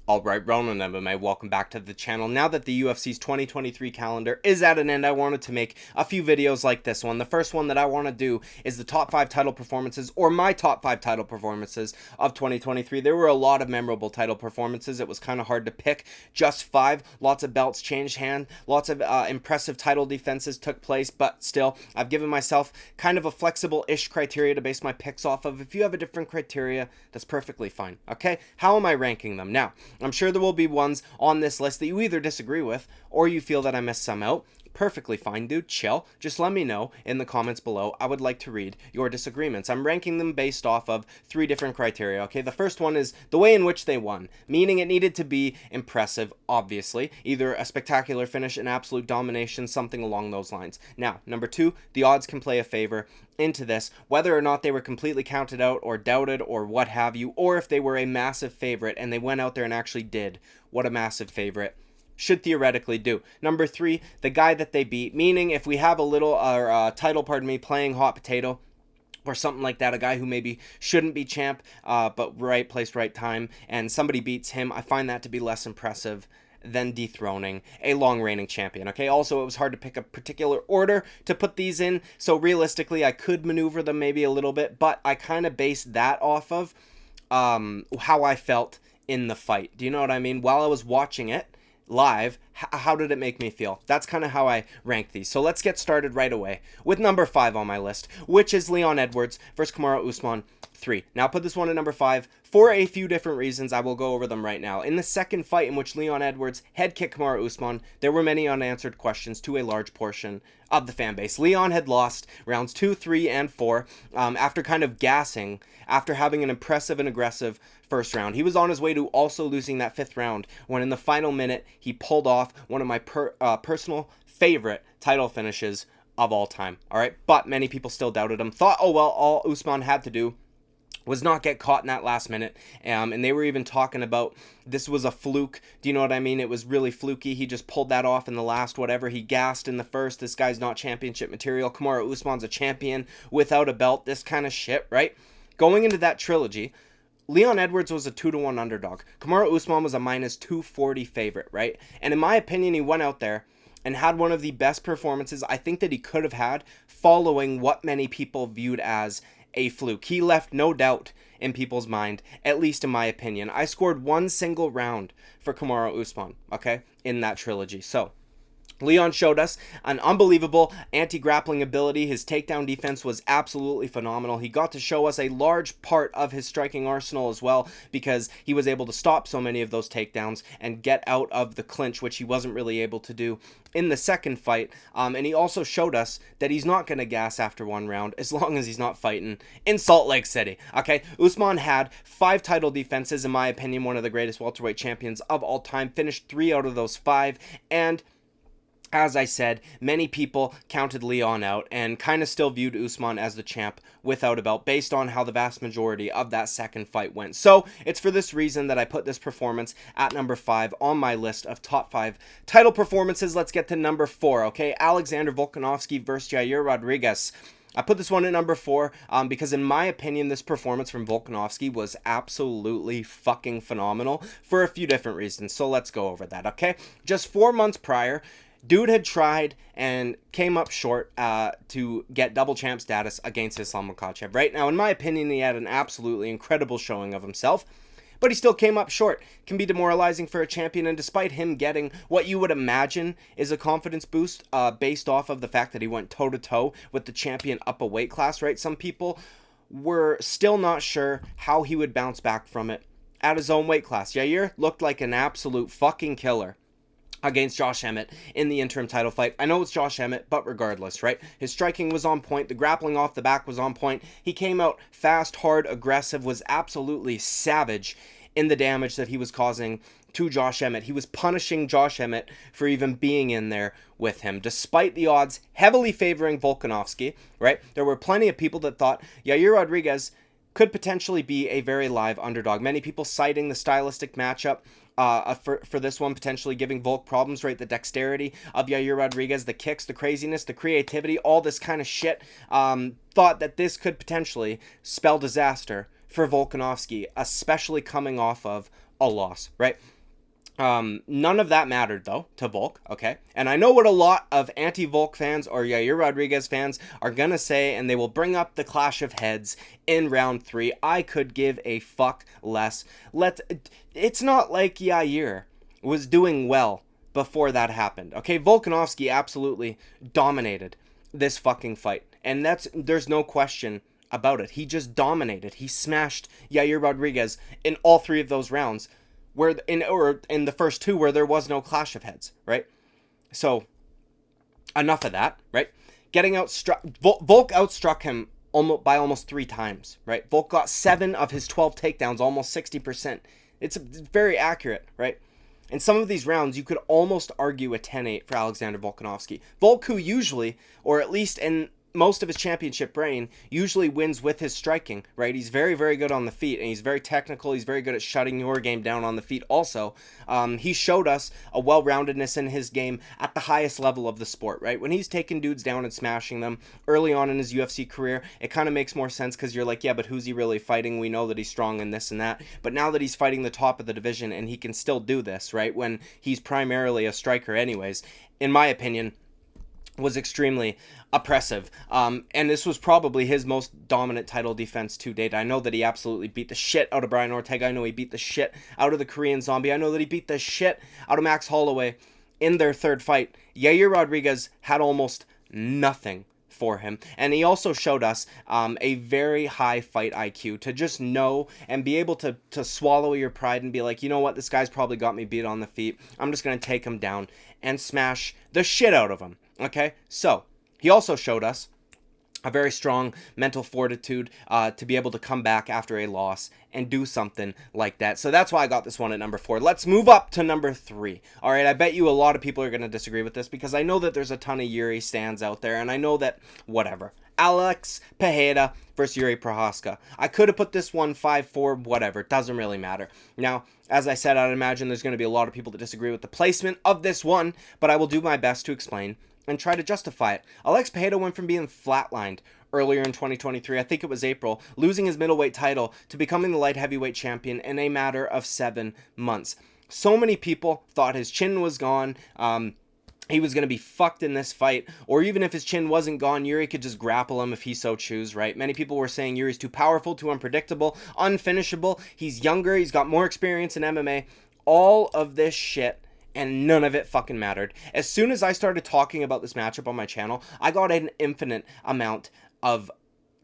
Alright, Ronan MMA, welcome back to the channel. Now that the UFC's 2023 calendar is at an end, I wanted to make a few videos like this one. The first one that I want to do is the top 5 title performances, or my top 5 title performances of 2023. There were a lot of memorable title performances. It was kind of hard to pick just 5. Lots of belts changed hand, lots of impressive title defenses took place, but still, I've given myself kind of a flexible-ish criteria to base my picks off of. If you have a different criteria, that's perfectly fine, okay? How am I ranking them? Now, I'm sure there will be ones on this list that you either disagree with or you feel that I missed some out. Perfectly fine, dude. Chill. Just let me know in the comments below. I would like to read your disagreements. I'm ranking them based off of 3 different criteria, okay? The first one is the way in which they won, meaning it needed to be impressive, obviously. Either a spectacular finish, an absolute domination, something along those lines. Now, number 2, the odds can play a favor into this, whether or not they were completely counted out or doubted or what have you, or if they were a massive favorite and they went out there and actually did what a massive favorite should theoretically do. Number 3, the guy that they beat, meaning if we have a little title, playing hot potato or something like that, a guy who maybe shouldn't be champ, but right place, right time, and somebody beats him, I find that to be less impressive than dethroning a long reigning champion. Okay, also it was hard to pick a particular order to put these in, so realistically I could maneuver them maybe a little bit, but I kind of based that off of how I felt in the fight. Do you know what I mean? While I was watching it live, how did it make me feel? That's kind of how I rank these. So let's get started right away with number 5 on my list, which is Leon Edwards versus Kamaru Usman 3. Now, put this one at number 5 for a few different reasons. I will go over them right now. In the second fight in which Leon Edwards head kicked Kamaru Usman, there were many unanswered questions to a large portion of the fan base. Leon had lost rounds 2, 3, and 4 after kind of gassing after having an impressive and aggressive first round. He was on his way to also losing that 5th round when in the final minute he pulled off one of my personal favorite title finishes of all time. All right, but many people still doubted him. Thought, oh well, all Usman had to do was not get caught in that last minute, and they were even talking about this was a fluke. Do you know what I mean? It was really fluky. He just pulled that off in the last whatever. He gassed in the first. This guy's not championship material. Kamaru Usman's a champion without a belt. This kind of shit, right? Going into that trilogy, Leon Edwards was a 2-1 underdog. Kamaru Usman was a minus 240 favorite, right? And in my opinion, he went out there and had one of the best performances I think that he could have had, following what many people viewed as a fluke. He left no doubt in people's mind, at least in my opinion. I scored one single round for Kamaru Usman, okay, in that trilogy. So Leon showed us an unbelievable anti-grappling ability. His takedown defense was absolutely phenomenal. He got to show us a large part of his striking arsenal as well, because he was able to stop so many of those takedowns and get out of the clinch, which he wasn't really able to do in the second fight. And he also showed us that he's not going to gas after one round as long as he's not fighting in Salt Lake City. Okay, Usman had 5 title defenses, in my opinion, one of the greatest welterweight champions of all time. Finished 3 out of those 5, and as I said, many people counted Leon out and kind of still viewed Usman as the champ without a belt based on how the vast majority of that second fight went. So it's for this reason that I put this performance at number 5 on my list of top 5 title performances. Let's get to number 4, okay? Alexander Volkanovski versus Yair Rodriguez. I put this one at number 4 because in my opinion, this performance from Volkanovski was absolutely fucking phenomenal for a few different reasons. So let's go over that, okay? Just 4 months prior, dude had tried and came up short to get double champ status against Islam Makhachev. Right now, in my opinion, he had an absolutely incredible showing of himself, but he still came up short. Can be demoralizing for a champion, and despite him getting what you would imagine is a confidence boost based off of the fact that he went toe-to-toe with the champion up a weight class, right? Some people were still not sure how he would bounce back from it at his own weight class. Yair looked like an absolute fucking killer against Josh Emmett in the interim title fight. I know it's Josh Emmett, but regardless, right? His striking was on point. The grappling off the back was on point. He came out fast, hard, aggressive, was absolutely savage in the damage that he was causing to Josh Emmett. He was punishing Josh Emmett for even being in there with him, despite the odds heavily favoring Volkanovski, right? There were plenty of people that thought Yair Rodriguez could potentially be a very live underdog. Many people citing the stylistic matchup for this one, potentially giving Volk problems, right? The dexterity of Yair Rodriguez, the kicks, the craziness, the creativity, all this kind of shit. Thought that this could potentially spell disaster for Volkanovski, especially coming off of a loss, right? None of that mattered though to Volk, okay? And I know what a lot of anti-Volk fans or Yair Rodriguez fans are gonna say, and they will bring up the clash of heads in round 3. I could give a fuck less. It's not like Yair was doing well before that happened, okay? Volkanovski absolutely dominated this fucking fight, and there's no question about it. He just dominated. He smashed Yair Rodriguez in all 3 of those rounds, where in the first 2 where there was no clash of heads, right? So enough of that, right? Volk outstruck him by almost 3 times, right? Volk got 7 of his 12 takedowns, almost 60%. It's very accurate, right? In some of these rounds, you could almost argue a 10-8 for Alexander Volkanovski. Volk, who usually, or at least in most of his championship reign, usually wins with his striking, right? He's very, very good on the feet, and he's very technical. He's very good at shutting your game down on the feet also. He showed us a well-roundedness in his game at the highest level of the sport, right? When he's taking dudes down and smashing them early on in his UFC career, it kind of makes more sense because you're like, yeah, but who's he really fighting? We know that he's strong in this and that. But now that he's fighting the top of the division and he can still do this, right, when he's primarily a striker anyways, in my opinion, was extremely oppressive. And this was probably his most dominant title defense to date. I know that he absolutely beat the shit out of Brian Ortega. I know he beat the shit out of the Korean Zombie. I know that he beat the shit out of Max Holloway in their 3rd fight. Yair Rodriguez had almost nothing for him, and he also showed us a very high fight IQ to just know and be able to swallow your pride and be like, you know what, this guy's probably got me beat on the feet. I'm just going to take him down and smash the shit out of him. Okay, so he also showed us a very strong mental fortitude to be able to come back after a loss and do something like that. So that's why I got this one at number 4. Let's move up to number 3. All right, I bet you a lot of people are going to disagree with this because I know that there's a ton of Yuri stands out there, and I know that, whatever. Alex Pereira versus Yuri Prochazka. I could have put this one 5-4, whatever. It doesn't really matter. Now, as I said, I'd imagine there's going to be a lot of people that disagree with the placement of this one, but I will do my best to explain and try to justify it. Alex Pereira went from being flatlined earlier in 2023, I think it was April, losing his middleweight title to becoming the light heavyweight champion in a matter of 7 months. So many people thought his chin was gone. He was going to be fucked in this fight, or even if his chin wasn't gone, Yuri could just grapple him if he so choose, right? Many people were saying Yuri's too powerful, too unpredictable, unfinishable. He's younger, he's got more experience in MMA. All of this shit, and none of it fucking mattered. As soon as I started talking about this matchup on my channel, I got an infinite amount of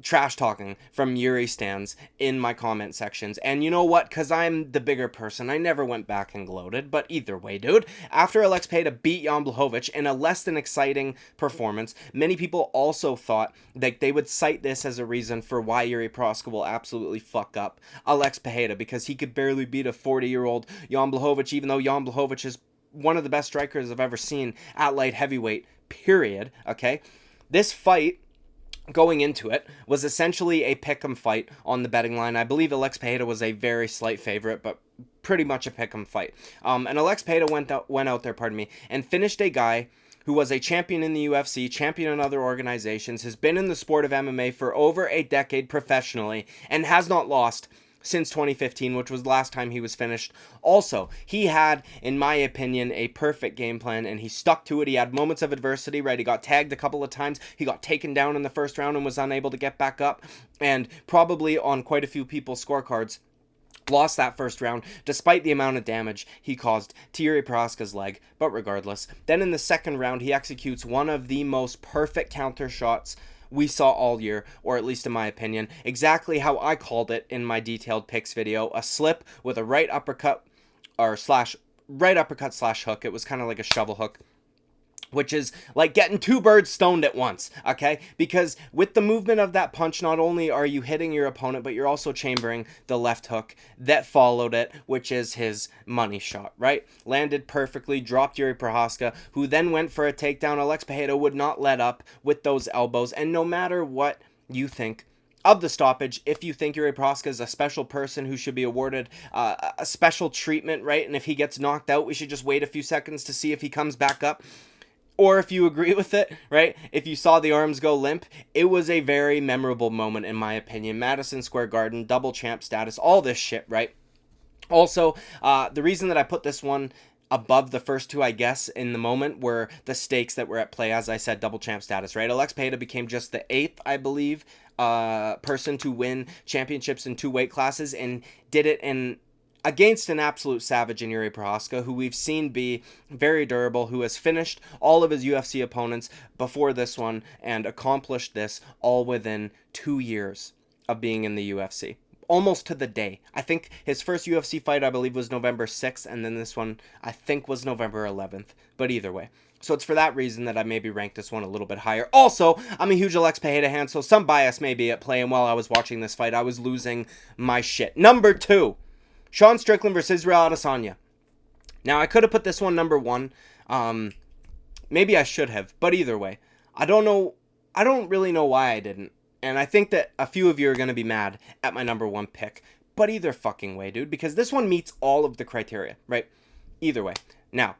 trash talking from Yuri stans in my comment sections. And you know what? Because I'm the bigger person, I never went back and gloated. But either way, dude, after Alex Pereira beat Jan Blachowicz in a less than exciting performance, many people also thought that they would cite this as a reason for why Yuri Prochazka will absolutely fuck up Alex Pereira, because he could barely beat a 40-year-old Jan Blachowicz, even though Jan Blachowicz is one of the best strikers I've ever seen at light heavyweight, period, okay? This fight, going into it, was essentially a pick'em fight on the betting line. I believe Alex Pereira was a very slight favorite, but pretty much a pick'em fight. And Alex Pereira went out there, and finished a guy who was a champion in the UFC, champion in other organizations, has been in the sport of MMA for over a decade professionally, and has not lost since 2015, which was the last time he was finished. Also, he had, in my opinion, a perfect game plan, and he stuck to it. He had moments of adversity, right? He got tagged a couple of times. He got taken down in the first round and was unable to get back up, and probably on quite a few people's scorecards, lost that first round despite the amount of damage he caused to Yuri Prochazka's leg. But regardless, then in the second round, he executes one of the most perfect counter shots we saw all year, or at least in my opinion, exactly how I called it in my detailed picks video: a slip with a right uppercut slash hook. It was kind of like a shovel hook, which is like getting 2 birds stoned at once, okay? Because with the movement of that punch, not only are you hitting your opponent, but you're also chambering the left hook that followed it, which is his money shot, right? Landed perfectly, dropped Yuri Prochazka, who then went for a takedown. Alex Pereira would not let up with those elbows, and no matter what you think of the stoppage, if you think Yuri Prochazka is a special person who should be awarded a special treatment, right? And if he gets knocked out, we should just wait a few seconds to see if he comes back up. Or if you agree with it, right? If you saw the arms go limp, it was a very memorable moment in my opinion. Madison Square Garden, double champ status, all this shit, right? Also, the reason that I put this one above the first two, I guess, in the moment were the stakes that were at play. As I said, double champ status, right? Alex Pereira became just the 8th, I believe, person to win championships in 2 weight classes, and did it against an absolute savage in Yuri Prochazka, who we've seen be very durable, who has finished all of his UFC opponents before this one and accomplished this all within 2 years of being in the UFC. Almost to the day. I think his first UFC fight, I believe, was November 6th, and then this one, I think, was November 11th. But either way. So it's for that reason that I maybe ranked this one a little bit higher. Also, I'm a huge Alex Pereira fan, so some bias may be at play, and while I was watching this fight, I was losing my shit. Number 2, Sean Strickland versus Israel Adesanya. Now, I could have put this one number 1. Maybe I should have, but either way. I don't really know why I didn't. And I think that a few of you are going to be mad at my number 1 pick. But either fucking way, dude. Because this one meets all of the criteria, right? Either way. Now,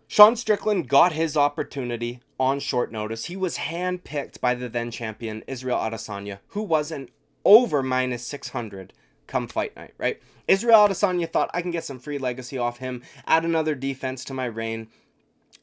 Sean Strickland got his opportunity on short notice. He was handpicked by the then champion, Israel Adesanya, who was an over -600 come fight night, right? Israel Adesanya thought, I can get some free legacy off him, add another defense to my reign.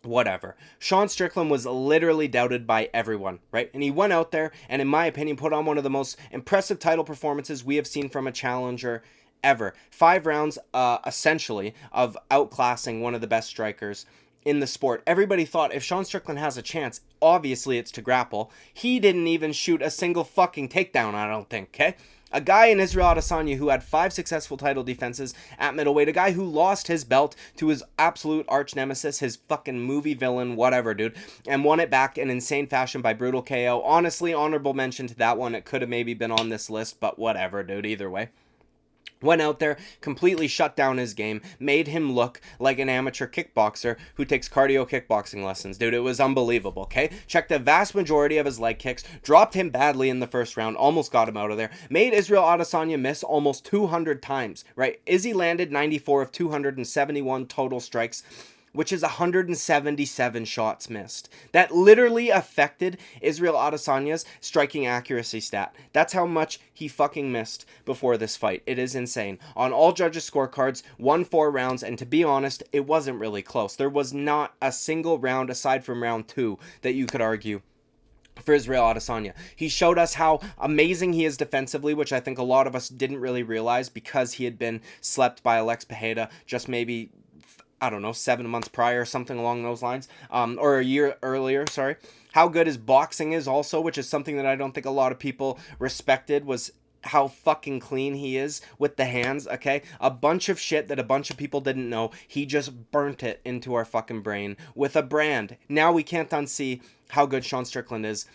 Whatever. Sean Strickland was literally doubted by everyone, right? And he went out there and, in my opinion, put on one of the most impressive title performances we have seen from a challenger ever. 5 rounds, essentially, of outclassing one of the best strikers in the sport. Everybody thought if Sean Strickland has a chance, obviously it's to grapple. He didn't even shoot a single fucking takedown, I don't think, okay? A guy in Israel Adesanya who had 5 successful title defenses at middleweight. A guy who lost his belt to his absolute arch nemesis, his fucking movie villain, whatever, dude. And won it back in insane fashion by brutal KO. Honestly, honorable mention to that one. It could have maybe been on this list, but whatever, dude. Either way. Went out there, completely shut down his game, made him look like an amateur kickboxer who takes cardio kickboxing lessons. Dude, it was unbelievable, okay? Checked the vast majority of his leg kicks, dropped him badly in the first round, almost got him out of there, made Israel Adesanya miss almost 200 times, right? Izzy landed 94 of 271 total strikes, which is 177 shots missed. That literally affected Israel Adesanya's striking accuracy stat. That's how much he fucking missed before this fight. It is insane. On all judges' scorecards, won 4 rounds, and to be honest, it wasn't really close. There was not a single round aside from round 2 that you could argue for Israel Adesanya. He showed us how amazing he is defensively, which I think a lot of us didn't really realize because he had been slept by Alex Pereira just maybe, I don't know, 7 months prior, something along those lines, or a year earlier, sorry. How good his boxing is also, which is something that I don't think a lot of people respected, was how fucking clean he is with the hands, okay? A bunch of shit that a bunch of people didn't know. He just burnt it into our fucking brain with a brand. Now we can't unsee how good Sean Strickland is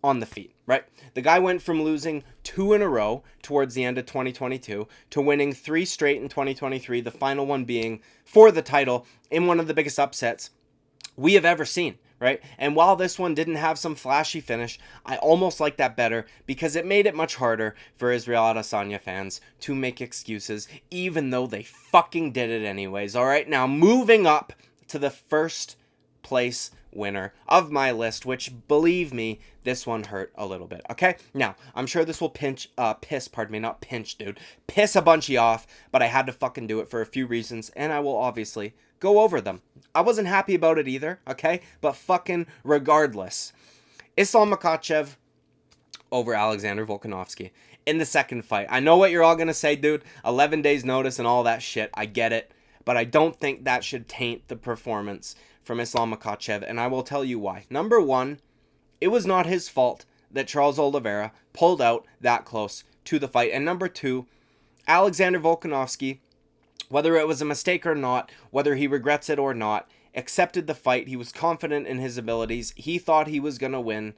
on the feet, right? The guy went from losing 2 in a row towards the end of 2022 to winning 3 straight in 2023, the final one being for the title in one of the biggest upsets we have ever seen, right? And while this one didn't have some flashy finish, I almost like that better because it made it much harder for Israel Adesanya fans to make excuses, even though they fucking did it anyways. All right, now moving up to the first place winner of my list, which, believe me, this one hurt a little bit, okay? Now, I'm sure this will piss a bunch of you off, but I had to fucking do it for a few reasons, and I will obviously go over them. I wasn't happy about it either, okay? But fucking regardless. Islam Makhachev over Alexander Volkanovski in the second fight. I know what you're all gonna say, dude. 11 days notice and all that shit. I get it. But I don't think that should taint the performance from Islam Makhachev, and I will tell you why. Number 1, it was not his fault that Charles Oliveira pulled out that close to the fight. And number 2, Alexander Volkanovski, whether it was a mistake or not, whether he regrets it or not, accepted the fight. He was confident in his abilities. He thought he was going to win,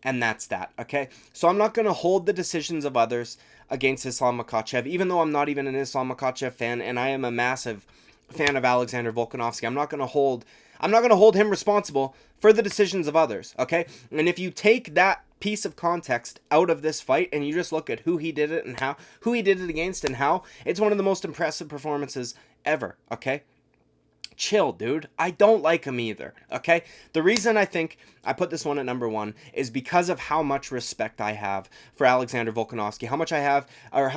and that's that, okay? So I'm not going to hold the decisions of others against Islam Makhachev, even though I'm not even an Islam Makhachev fan, and I am a massive fan of Alexander Volkanovski. I'm not going to hold him responsible for the decisions of others, okay? And if you take that piece of context out of this fight and you just look at who he did it against and how, it's one of the most impressive performances ever, okay? chill, dude. I don't like him either, okay? The reason I think I put this one at number 1 is because of how much respect I have for Alexander Volkanovski, how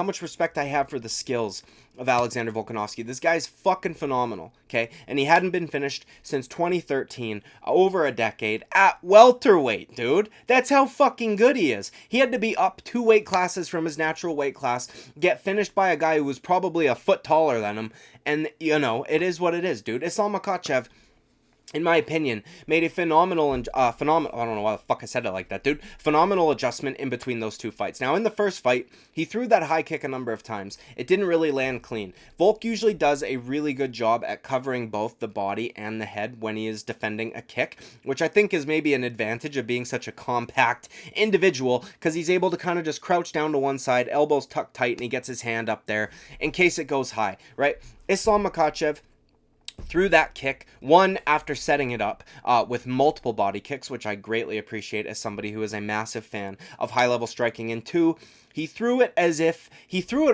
much respect I have for the skills of Alexander Volkanovski. This guy's fucking phenomenal, okay? And he hadn't been finished since 2013, over a decade, at welterweight, dude. That's how fucking good he is. He had to be up 2 weight classes from his natural weight class, get finished by a guy who was probably a foot taller than him, and, you know, it is what it is, dude. Islam Makhachev, in my opinion, made a phenomenal, I don't know why the fuck I said it like that, dude. Phenomenal adjustment in between those 2 fights. Now, in the first fight, he threw that high kick a number of times. It didn't really land clean. Volk usually does a really good job at covering both the body and the head when he is defending a kick, which I think is maybe an advantage of being such a compact individual, because he's able to kind of just crouch down to one side, elbows tucked tight, and he gets his hand up there in case it goes high, right? Islam Makhachev threw that kick, one, after setting it up with multiple body kicks, which I greatly appreciate as somebody who is a massive fan of high-level striking, and 2, he threw it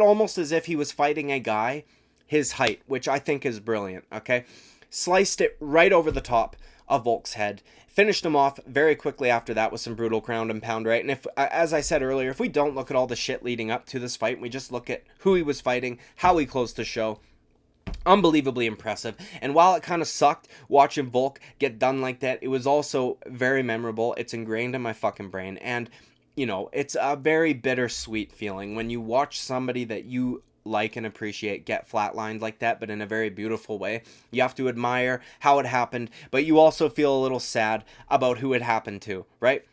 almost as if he was fighting a guy his height, which I think is brilliant, okay? Sliced it right over the top of Volk's head, finished him off very quickly after that with some brutal ground and pound, right? And if, as I said earlier, if we don't look at all the shit leading up to this fight, and we just look at who he was fighting, how he closed the show, unbelievably impressive. And while it kind of sucked watching Volk get done like that, it was also very memorable. It's ingrained in my fucking brain. And, you know, it's a very bittersweet feeling when you watch somebody that you like and appreciate get flatlined like that, but in a very beautiful way. You have to admire how it happened, but you also feel a little sad about who it happened to, right?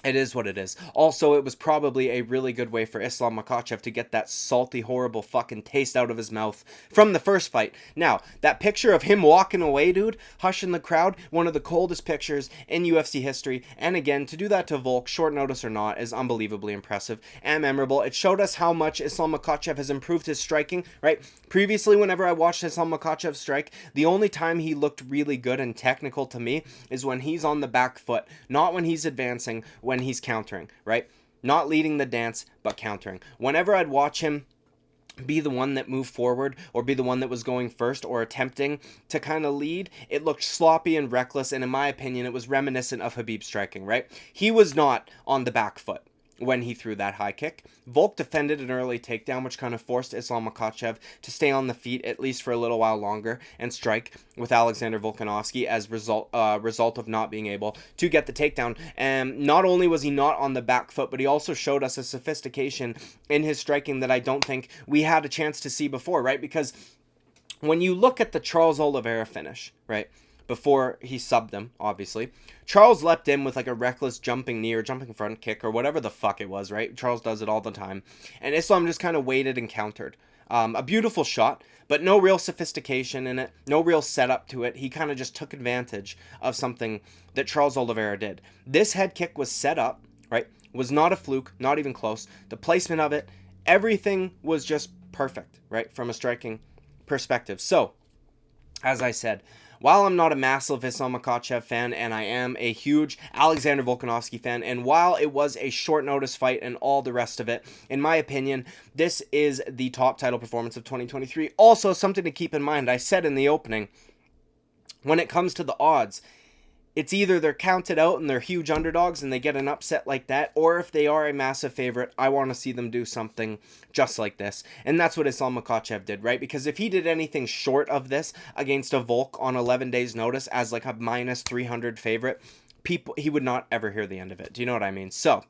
It is what it is. Also, it was probably a really good way for Islam Makhachev to get that salty, horrible fucking taste out of his mouth from the first fight. Now, that picture of him walking away, dude, hushing the crowd, one of the coldest pictures in UFC history. And again, to do that to Volk, short notice or not, is unbelievably impressive and memorable. It showed us how much Islam Makhachev has improved his striking, right? Previously, whenever I watched Islam Makhachev strike, the only time he looked really good and technical to me is when he's on the back foot, not when he's advancing, when he's countering, right? Not leading the dance, but countering. Whenever I'd watch him be the one that moved forward or be the one that was going first or attempting to kind of lead, it looked sloppy and reckless, and in my opinion, it was reminiscent of Khabib striking, right? He was not on the back foot when he threw that high kick. Volk defended an early takedown, which kind of forced Islam Makhachev to stay on the feet at least for a little while longer and strike with Alexander Volkanovski as result of not being able to get the takedown. And not only was he not on the back foot, but he also showed us a sophistication in his striking that I don't think we had a chance to see before, right? Because when you look at the Charles Oliveira finish, right, before he subbed him, obviously, Charles leapt in with like a reckless jumping knee or jumping front kick or whatever the fuck it was, right? Charles does it all the time. And Islam just kind of waited and countered. A beautiful shot, but no real sophistication in it, no real setup to it. He kind of just took advantage of something that Charles Oliveira did. This head kick was set up, right? Was not a fluke, not even close. The placement of it, everything was just perfect, right? From a striking perspective. So, as I said, while I'm not a massive Islam Makhachev fan, and I am a huge Alexander Volkanovski fan, and while it was a short notice fight and all the rest of it, in my opinion, this is the top title performance of 2023. Also, something to keep in mind, I said in the opening, when it comes to the odds, it's either they're counted out and they're huge underdogs and they get an upset like that, or if they are a massive favorite, I want to see them do something just like this. And that's what Islam Makhachev did, right? Because if he did anything short of this against a Volk on 11 days notice as like a minus 300 favorite, he would not ever hear the end of it. Do you know what I mean? So,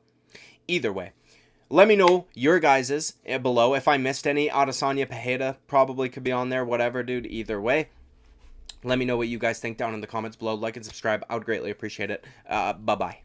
either way, let me know your guys's below. If I missed any, Adesanya Pereira probably could be on there, whatever, dude. Either way, let me know what you guys think down in the comments below. Like and subscribe. I would greatly appreciate it. Bye-bye.